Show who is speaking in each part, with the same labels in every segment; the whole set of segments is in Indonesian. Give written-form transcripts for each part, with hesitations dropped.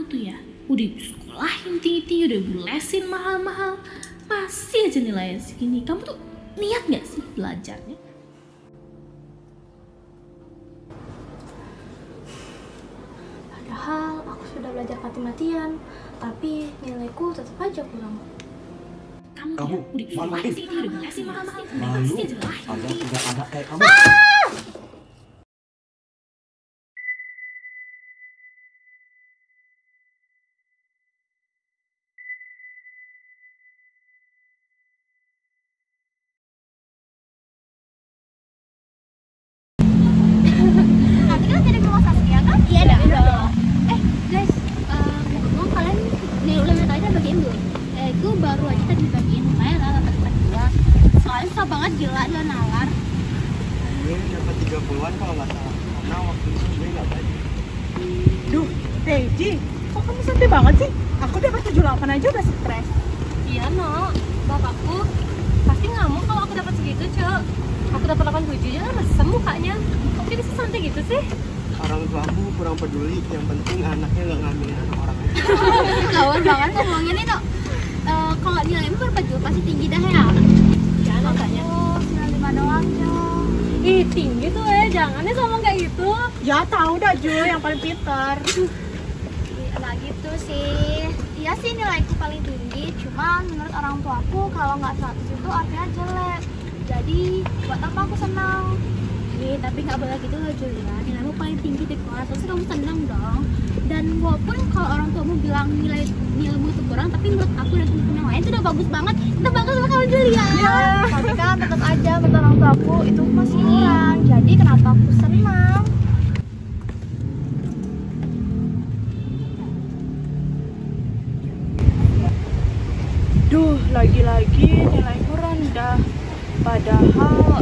Speaker 1: tuh ya, udah sekolahin tinggi-tinggi, udah lesin mahal-mahal, masih aja nilainya segini. Kamu tuh niat gak sih belajarnya?
Speaker 2: Padahal aku sudah belajar mati-matian, tapi nilaiku tetap aja kurang.
Speaker 1: Kamu udah sekolahin tinggi-tinggi, udah lesin mahal-mahal, masih aja nilainya
Speaker 3: ada
Speaker 1: segini.
Speaker 3: tidak ada kayak kamu.
Speaker 2: Nanti kan jadi kelas Saskia kan? Iya dong. Guys, ngomong kalian nilai tadi bagiin belum? Aku baru aja tadi bagiin lumayan lah 8/2. Soalnya susah banget gila dia nalar.
Speaker 3: Gue dapat 30-an kalau nggak salah. Karena waktu itu gue nggak belajar.
Speaker 4: Duh, Teji, kok kamu santai banget sih? Aku dapat 78 aja udah stres.
Speaker 2: Iya no, bapakku pasti ngamuk kalau aku dapat segitu cok. Aku dapat 87 aja mesem mukanya. Kok dia bisa santai gitu sih?
Speaker 3: Orang tuamu kurang peduli. Yang penting anaknya nggak ngambilin anak orang.
Speaker 2: Kawal banget ngomongin itu. Kalau nilaimu berpaju pasti tinggi dah ya.
Speaker 4: Ya, makanya.
Speaker 2: Oh, 95 doang cok.
Speaker 4: Ih, tinggi tuh jangan nih ngomong kayak gitu. Ya tahu dah Jul, yang paling pintar.
Speaker 2: Nggak gitu sih. Iya sih nilaiku paling tinggi. Cuma menurut orang tuaku kalau nggak 100 itu artinya jelek. Jadi buat apa aku senang? Tapi nggak boleh gitu loh Julia. Nilaimu paling tinggi di kelas, pasti kamu senang dong. Dan walaupun kalau orang tuamu bilang nilaimu itu kurang, tapi menurut aku dan teman-teman yang lain itu udah bagus banget. Kita bagus sama kamu Julia. Tapi kan tetap aja menurut orang tuaku itu masih kurang. Jadi kenapa aku senang?
Speaker 4: Duh, lagi-lagi nilaiku rendah. Padahal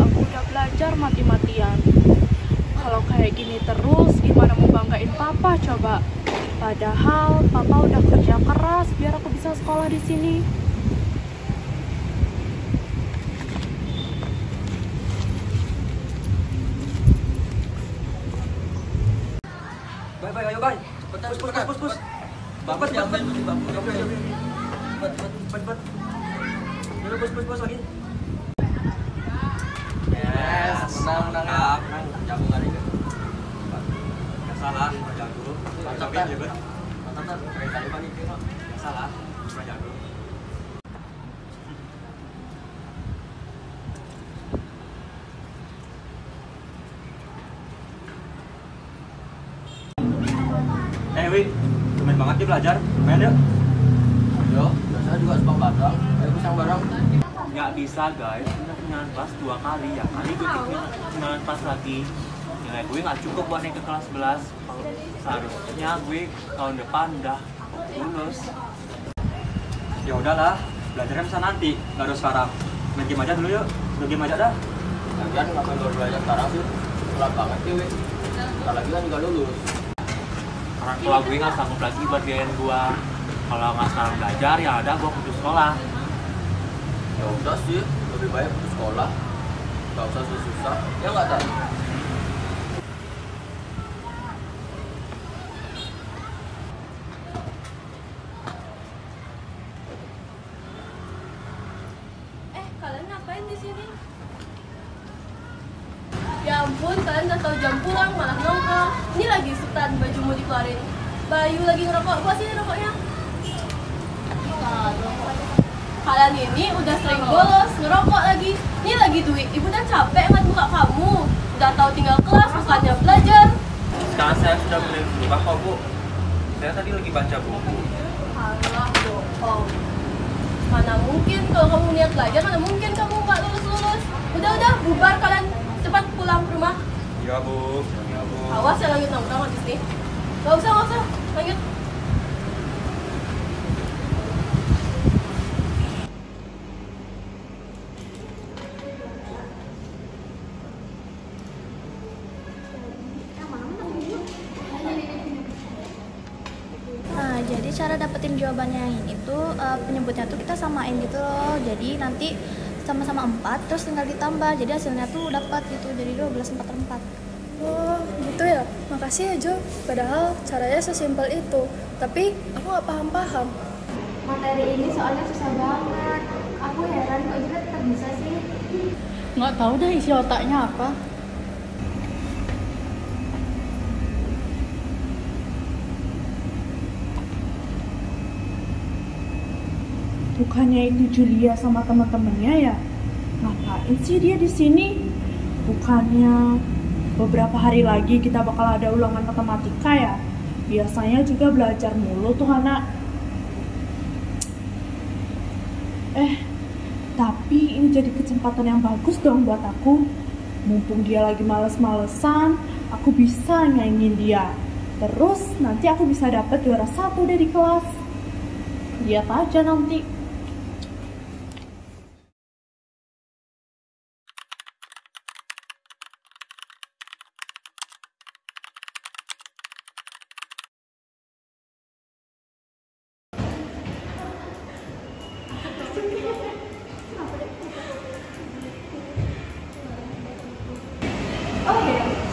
Speaker 4: aku udah belajar mati-matian. Kalau kayak gini terus, gimana mau banggain papa coba? Padahal papa udah kerja keras biar aku bisa sekolah di sini.
Speaker 3: Bye, ayo bye. Pus. Bapak diambil di bangku. Cepet. Dulu pus lagi. Yes, menang. Jago kali kan. Enggak salah, jago. Mantap ya, Bang. Mantap. Kayak tadi pagi itu enggak salah, cuma jago. Wih, lumayan banget dia belajar. Main yuk. Yo, biasanya juga suka bareng. Ayo pisang bareng. Nggak bisa guys, udah kenalan kelas 2 kali ya. Kali gue kenalan kelas lagi. Nilai gue nggak cukup buat naik ke kelas 11. Seharusnya gue tahun depan udah lulus. Ya udahlah, belajarnya bisa nanti, nggak harus sekarang. Main game aja dulu yuk. Udah game aja dah. Lagian ngapain baru belajar sekarang sih? Telat banget sih, weh. Ntar lagi kan juga lulus. Orang tua gue nggak sanggup lagi buat biayain gue. Kalau nggak sekarang belajar, ya ada gue putus sekolah. Ya udah sih, lebih baik putus sekolah. Nggak usah susah, ya nggak tahu.
Speaker 5: Kalian ngapain di sini? Ya ampun, kalian udah tahu jam pulang malah nongkrong. Ini lagi setan, baju mau dikeluarin. Bayu lagi ngerokok, buat sini rokoknya. Kalian ini udah sering bolos, ngerokok lagi. Ini lagi duit, ibu udah capek ngeliat muka kamu. Udah tahu tinggal kelas, bukannya belajar.
Speaker 3: Sekarang saya sudah mulai berubah kok, Bu. Saya tadi lagi baca buku.
Speaker 5: Alah, bohong. Mana mungkin kalau kamu niat belajar, mana mungkin kamu nggak lulus-lulus. Udah, bubar kalian. Cepat pulang ke rumah.
Speaker 3: Iya, Bu.
Speaker 5: Awas ya lanjut nongkrong habis nih. Gak usah. Lanjut.
Speaker 2: Nah, jadi cara dapetin jawabannya yang ini tuh penyebutnya tuh kita samain gitu loh. Jadi nanti sama-sama 4 terus tinggal ditambah. Jadi hasilnya tuh dapat gitu. Jadi 12/4/4.
Speaker 6: Oh, gitu ya. Makasih
Speaker 5: Makasih ya Jo, padahal caranya sesimpel itu. Tapi aku nggak paham-paham.
Speaker 2: Materi ini soalnya susah banget. Aku heran kok juga tetap bisa sih.
Speaker 4: Nggak tahu deh isi otaknya apa. Bukannya itu Julia sama teman-temannya ya? Ngapain sih dia di sini? Bukannya beberapa hari lagi kita bakal ada ulangan matematika ya? Biasanya juga belajar mulu tuh anak. Tapi ini jadi kesempatan yang bagus dong buat aku. Mumpung dia lagi males-malesan, aku bisa nyanyiin dia. Terus nanti aku bisa dapat juara 1 dari kelas. Lihat aja nanti.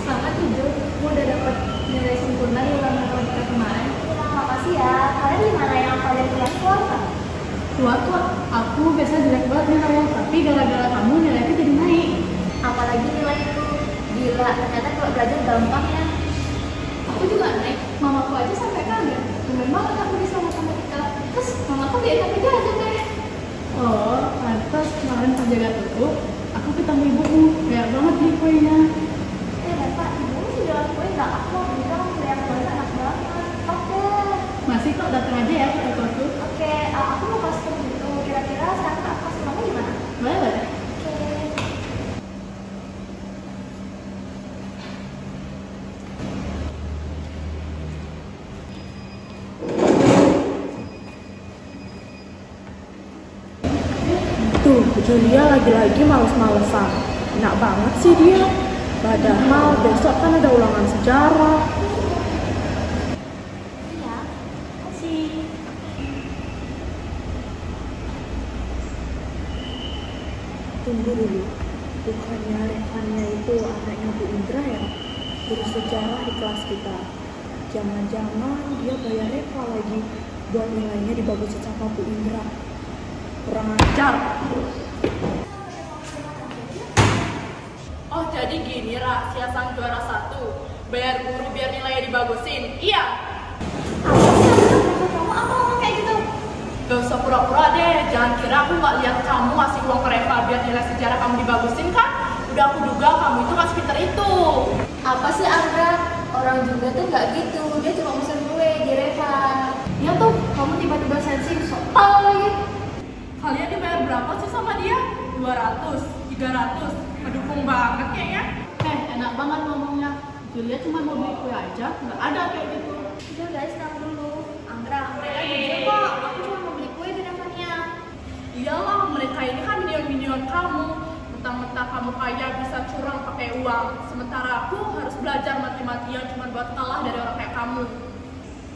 Speaker 2: Selamat tidur. Aku udah dapat nilai sempurna di ulangan matematika kemarin. Makasih ya. Kalian gimana yang kalian kelas keluar?
Speaker 1: Tua, aku biasa jelek banget nilainya, tapi gara-gara kamu nilainya jadi naik.
Speaker 2: Apalagi nilai itu. Gila, ternyata kalau belajar gampang ya.
Speaker 1: Aku juga naik, mamaku aja sampai kaget. Tumben banget aku bisa matematika. Terus mamaku dia tapi jajan deh. Oh, pantas kemarin pas jaga tutup, aku ketemu ibumu. Banyak banget nih kuenya.
Speaker 2: Reva, ibu sudah lakuin nggak? Aku mau bilang lihat banget enak banget. Oke.
Speaker 1: Masih kok, datang aja ya ke tutup.
Speaker 2: Oke, aku mau custom gitu. Kira-kira sekarang aku kasih kamu gimana?
Speaker 1: Boleh.
Speaker 2: Oke.
Speaker 4: Tuh, Julia lagi-lagi males-malesan. Enak banget sih dia. Padahal besok kan ada ulangan sejarah.
Speaker 2: Iya. Kasih.
Speaker 4: Tunggu dulu. Bukannya Revanya itu anaknya Bu Indra ya? Guru sejarah di kelas kita. Jangan-jangan dia bayar Reva lagi buat nilainya dibagusin sama Bu Indra. Kurang ajar. Oh, jadi gini rahasia sang juara 1. Bayar guru biar nilainya dibagusin. Iya.
Speaker 2: Kamu apa ngomong kayak gitu?
Speaker 4: Gak usah pura-pura deh. Jangan kira aku gak lihat kamu ngasih uang ke Reva biar nilai sejarah kamu dibagusin kan? Udah aku duga kamu itu gak sepinter itu.
Speaker 2: Apa sih Andra? Orang juga tuh nggak gitu. Dia cuma mesen gue di Reva. Ya tuh, kamu tiba-tiba sensi, sok tau lagi.
Speaker 4: Kalian dibayar berapa sih sama dia? 200, 300. Mendukung banget kayaknya.
Speaker 1: Enak banget ngomongnya. Julia cuma mau beli kue aja, nggak ada kayak gitu.
Speaker 2: Udah guys, tenang dulu. Andra jujur kok. Aku cuma mau beli kue di Revanya.
Speaker 4: Iyalah, mereka ini kan minion-minion kamu. Mentang-mentang kamu kaya bisa curang pakai uang. Sementara aku harus belajar mati-matian cuma buat kalah dari orang kayak kamu.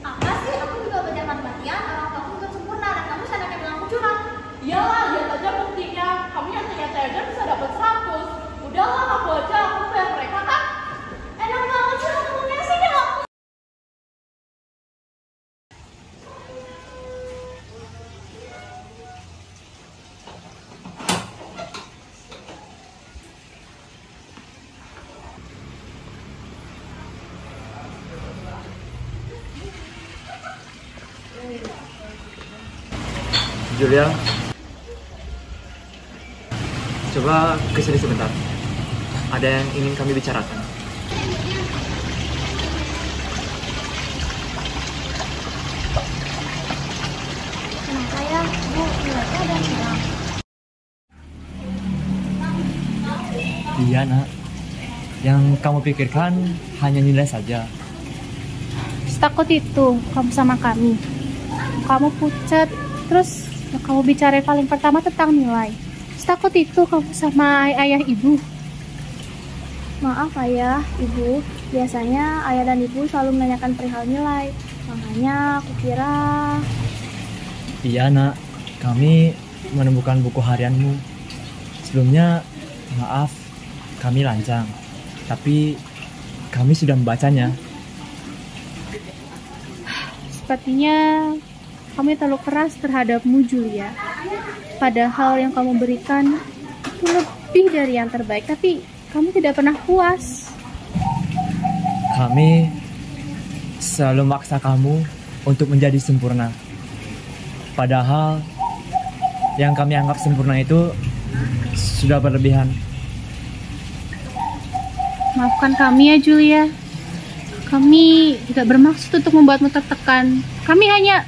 Speaker 2: Apa sih? Aku juga belajar matematika. Orang tua aku juga sempurna dan kamu sadar yang bilang aku curang.
Speaker 4: Iyalah, lihat aja buktinya. Kamu nyata-nyata aja bisa dapat 100. Udahlah, aku aja. Aku bayar mereka kan.
Speaker 2: Enak banget sih ngomongnya sih dong.
Speaker 3: Julia, coba kesini sebentar. Ada yang ingin kami bicarakan.
Speaker 2: Kenapa ya? Bu, nilainya ada yang kurang.
Speaker 3: Iya nak, yang kamu pikirkan hanya nilai saja.
Speaker 6: Takut itu kamu sama kami. Kamu pucat, terus kamu bicara paling pertama tentang nilai. Takut itu kamu sama ayah ibu.
Speaker 2: Maaf ayah, ibu. Biasanya ayah dan ibu selalu menanyakan perihal nilai. Makanya aku kira...
Speaker 3: Iya nak, kami menemukan buku harianmu. Sebelumnya, maaf, kami lancang. Tapi kami sudah membacanya.
Speaker 6: Sepertinya kamu terlalu keras terhadapmu, Julia. Padahal yang kamu berikan itu lebih dari yang terbaik, tapi kamu tidak pernah puas.
Speaker 3: Kami selalu maksa kamu untuk menjadi sempurna. Padahal yang kami anggap sempurna itu sudah berlebihan.
Speaker 6: Maafkan kami ya, Julia. Kami tidak bermaksud untuk membuatmu tertekan. Kami hanya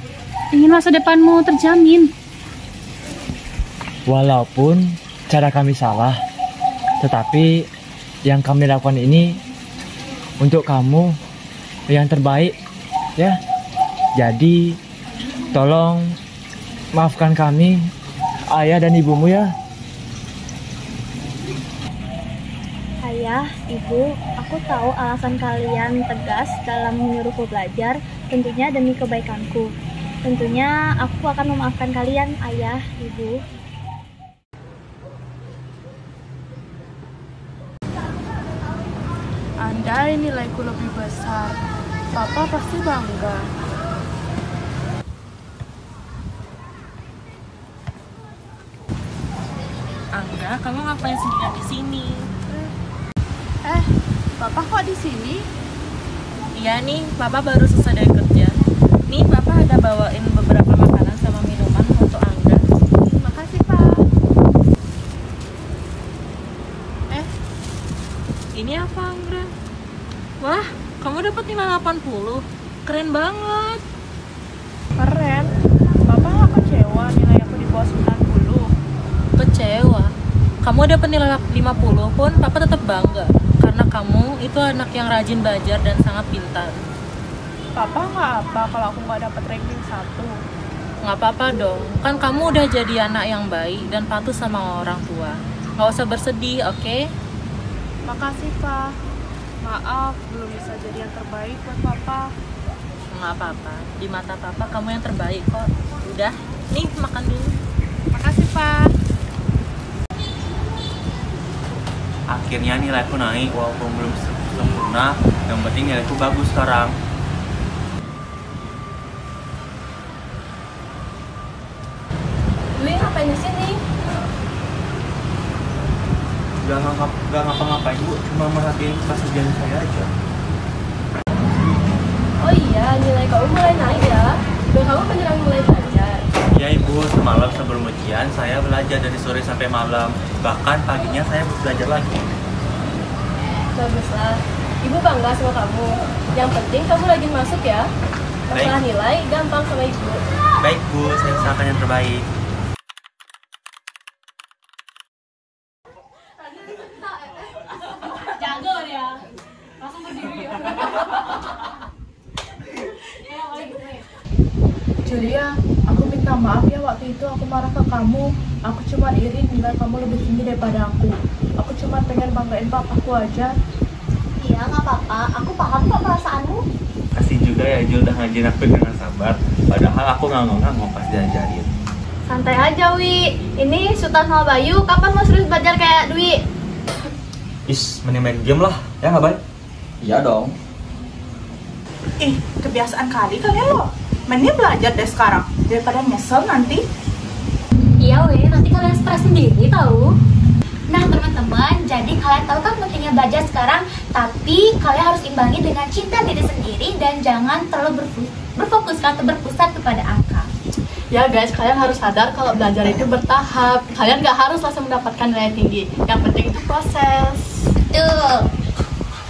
Speaker 6: ingin masa depanmu terjamin.
Speaker 3: Walaupun cara kami salah, tetapi yang kami lakukan ini untuk kamu yang terbaik, ya. Jadi tolong maafkan kami, ayah dan ibumu ya.
Speaker 2: Ayah, ibu, aku tahu alasan kalian tegas dalam menyuruhku belajar, tentunya demi kebaikanku. Tentunya aku akan memaafkan kalian, ayah, ibu.
Speaker 4: Andai nilaiku lebih besar, Papa pasti bangga.
Speaker 5: Angga, kamu ngapain sendirian di sini?
Speaker 4: Papa kok di sini?
Speaker 5: Iya nih, Papa baru selesai dari kerja. Nih, Papa ada bawain beberapa makanan sama minuman untuk Angga.
Speaker 4: Terima kasih, Pak.
Speaker 5: Ini apa, Angga? Wah, kamu dapat nilai 80. Keren banget.
Speaker 4: Keren. Papa nggak kecewa nilai aku di bawah 90.
Speaker 5: Kecewa. Kamu dapat nilai 50 pun Papa tetap bangga. Karena kamu itu anak yang rajin belajar dan sangat pintar.
Speaker 4: Papa nggak apa kalau aku nggak dapat ranking 1.
Speaker 5: Nggak apa-apa dong, kan kamu udah jadi anak yang baik dan patuh sama orang tua. Nggak usah bersedih, oke?
Speaker 4: Makasih, Pak. Maaf, belum bisa jadi yang terbaik buat Papa.
Speaker 5: Nggak apa-apa, di mata Papa kamu yang terbaik kok. Udah, nih makan dulu.
Speaker 4: Makasih, Pak.
Speaker 3: Akhirnya nilaiku naik walaupun belum sempurna. Yang penting nilaiku bagus sekarang.
Speaker 5: Dwi ngapain di sini?
Speaker 3: Gak ngapa-ngapain Bu, cuma merhatiin pas ujian saya aja.
Speaker 5: Oh iya, nilai kamu mulai naik ya. Dan kamu beneran mulai belajar.
Speaker 3: Ya Ibu, semalam sebelum ujian saya belajar dari sore sampai malam. Bahkan paginya saya belajar lagi.
Speaker 5: Baguslah. Ibu bangga sama kamu. Yang penting kamu rajin masuk ya. Masalah nilai gampang sama Ibu.
Speaker 3: Baik Bu, saya usahakan yang terbaik.
Speaker 1: Jago dia. Langsung berdiri.
Speaker 4: Julia, aku minta maaf ya waktu itu aku marah ke kamu. Aku cuma iri nilai kamu lebih tinggi daripada aku. Aku cuma pengen banggain papaku aja.
Speaker 2: Iya, nggak apa-apa. Aku paham kok perasaanmu.
Speaker 3: Kasih juga ya Jul udah ngajarin aku dengan sabar. Padahal aku nggak pas diajarin.
Speaker 2: Santai aja, Wi. Ini Sultan sama Bayu, kapan mau serius belajar kayak Dwi?
Speaker 3: Mending main game lah, ya nggak baik? Iya dong.
Speaker 4: Kebiasaan kali kalian loh. Mending belajar deh sekarang daripada nyesel nanti.
Speaker 2: Iya, Wi. Nanti kalian stres sendiri tahu. Nah, teman-teman, jadi kalian tahu kan pentingnya belajar sekarang, tapi kalian harus imbangi dengan cinta diri sendiri dan jangan terlalu berfokus atau berpusat kepada angka.
Speaker 1: Ya guys, kalian harus sadar kalau belajar itu bertahap. Kalian gak harus langsung mendapatkan nilai tinggi. Yang penting itu proses.
Speaker 2: Betul.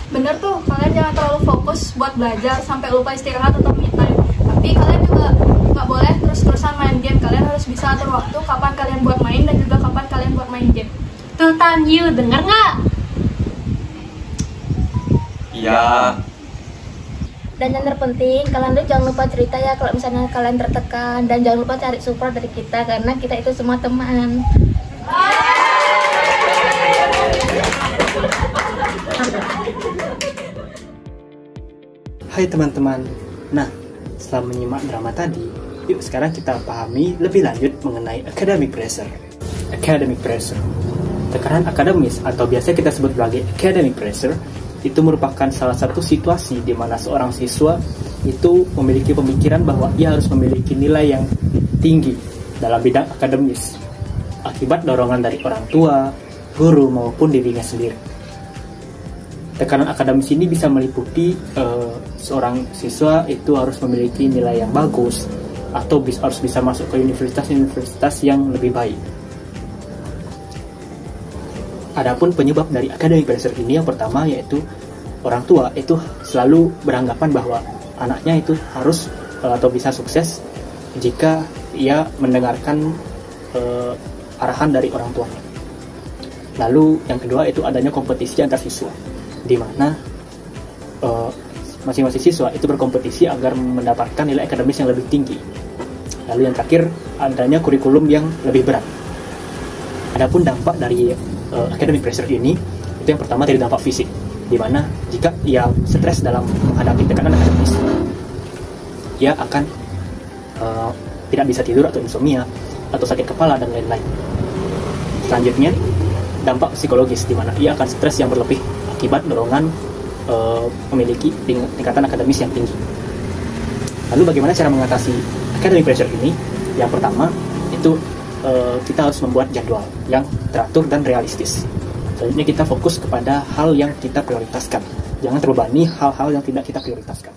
Speaker 1: Bener tuh, kalian jangan terlalu fokus buat belajar sampai lupa istirahat atau me time. Tapi kalian juga gak boleh terus-terusan main game. Kalian harus bisa atur waktu kapan kalian buat main dan juga kapan kalian buat main game.
Speaker 2: Tuh, Tan Yu, denger nggak?
Speaker 3: Iya.
Speaker 2: Dan yang terpenting, kalian tuh jangan lupa cerita ya kalau misalnya kalian tertekan. Dan jangan lupa cari support dari kita, karena kita itu semua teman.
Speaker 7: Hai teman-teman. Nah, setelah menyimak drama tadi, yuk sekarang kita pahami lebih lanjut mengenai academic pressure. Academic pressure. Tekanan akademis atau biasa kita sebut sebagai academic pressure itu merupakan salah satu situasi di mana seorang siswa itu memiliki pemikiran bahwa ia harus memiliki nilai yang tinggi dalam bidang akademis akibat dorongan dari orang tua, guru, maupun dirinya sendiri. Tekanan akademis ini bisa meliputi seorang siswa itu harus memiliki nilai yang bagus atau harus bisa masuk ke universitas-universitas yang lebih baik. Adapun penyebab dari academic pressure ini yang pertama yaitu orang tua itu selalu beranggapan bahwa anaknya itu harus atau bisa sukses jika ia mendengarkan arahan dari orang tuanya. Lalu yang kedua itu adanya kompetisi antar siswa, di mana masing-masing siswa itu berkompetisi agar mendapatkan nilai akademis yang lebih tinggi. Lalu yang terakhir adanya kurikulum yang lebih berat. Adapun dampak dari academic pressure ini itu yang pertama dari dampak fisik, di mana jika ia stres dalam menghadapi tekanan akademis, ia akan tidak bisa tidur atau insomnia atau sakit kepala dan lain-lain. Selanjutnya dampak psikologis, di mana ia akan stres yang berlebih akibat dorongan memiliki tingkatan akademis yang tinggi. Lalu bagaimana cara mengatasi academic pressure ini? Yang pertama itu kita harus membuat jadwal yang teratur dan realistis. Selanjutnya kita fokus kepada hal yang kita prioritaskan. Jangan terbebani hal-hal yang tidak kita prioritaskan.